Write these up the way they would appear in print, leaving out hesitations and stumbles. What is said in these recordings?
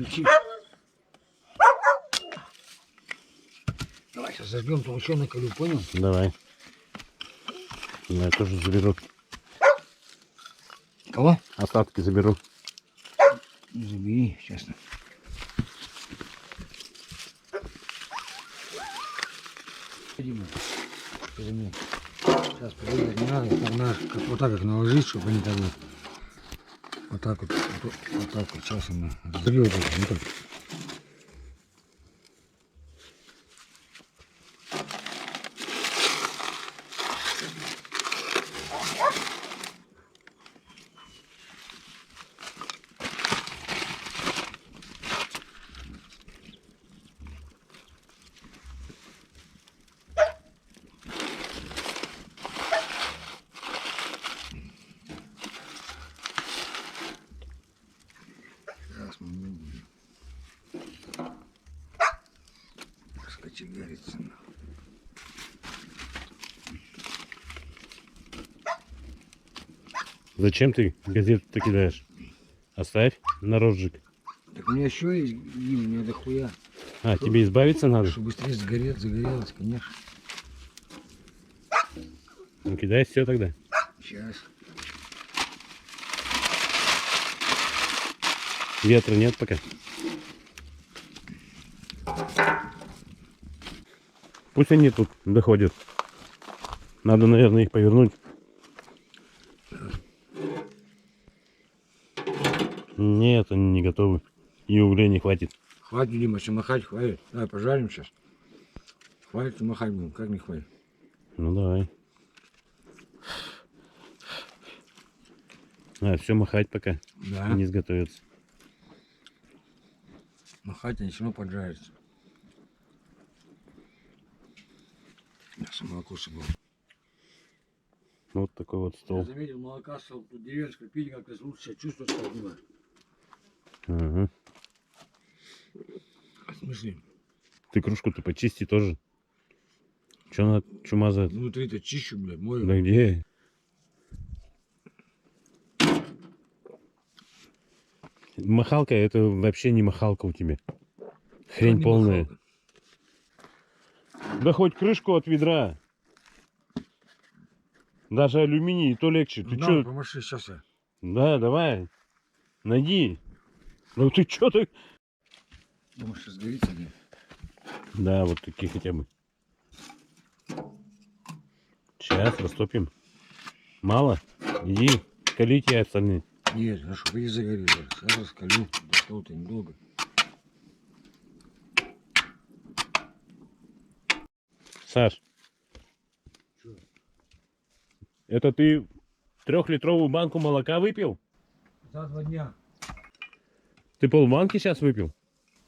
включи. Давай сейчас зажгем, то еще наколю, понял? Давай. Я тоже заберу. Кого? Остатки заберу. Забери, честно. Дима, сейчас проверить не надо, надо как, вот так как наложить, чтобы они так вот так вот, вот так вот, сейчас она разогревает, вот так. Сейчас мы не будем. Раскочегарится. Зачем ты газету-то кидаешь? Оставь на розжиг. Так у меня еще есть, Дим, у меня дохуя. А, тебе избавиться надо? Чтобы быстрее загорелось, конечно. Ну кидай все тогда. Сейчас. Ветра нет пока. Пусть они тут доходят. Надо, наверное, их повернуть. Нет, они не готовы. И угля не хватит. Хватит, Дима, если махать, хватит. Давай пожарим сейчас. Хватит и махать будем. Как не хватит? Ну давай. А, все махать пока. Да. Не изготовится. Махать они все равно поджарятся. Сейчас молоко собрал. Вот такой вот Я стол. заметил, молока стал тут деревенское пить, как-то лучше себя чувствовать стал, Дима. Ага. В смысле? Ты кружку-то почисти тоже. Че она чумазает? Внутри-то чищу, блядь, мою. Да где? Махалка это вообще не махалка у тебя. Хрень Не полная. махалка. Да хоть крышку от ведра. Даже алюминий, и то легче. Ты Ну, чё? помаши, сейчас я. Да, давай. Найди. Ну ты чё ты? Думаешь, сейчас сгорится, Дим? Да, вот такие хотя бы. Сейчас растопим. Мало? Иди, колите остальные. Нет, ну что, иди загори. Сейчас раскалю. Дошло-то недолго. Саш. Чё? Это ты 3-литровую банку молока выпил? За 2 дня. Ты полбанки сейчас выпил?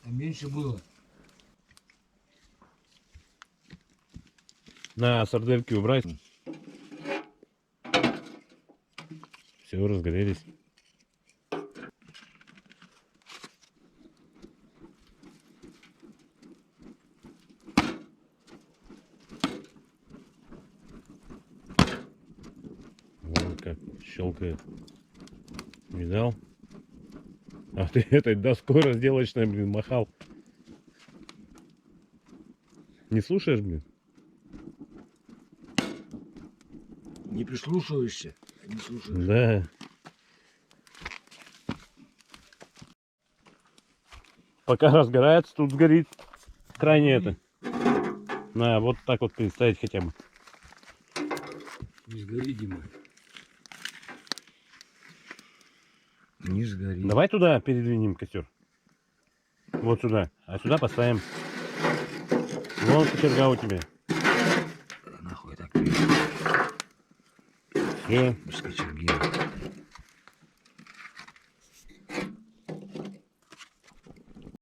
А меньше было. На сардельки убрать. Все, разгорелись. Вот как щелкает. Видал? А ты этой доской разделочной, блин, махал. Не слушаешь, блин? Не прислушиваешься? Не слушаешь. Да. Пока разгорается, тут сгорит крайне это. На, вот так вот представить хотя бы. Не сгори, Дима. Не сгори. Давай туда передвинем костер. Вот сюда. А сюда поставим. Вон кочерга у тебя. Нахуй так. Все. Без кочерги.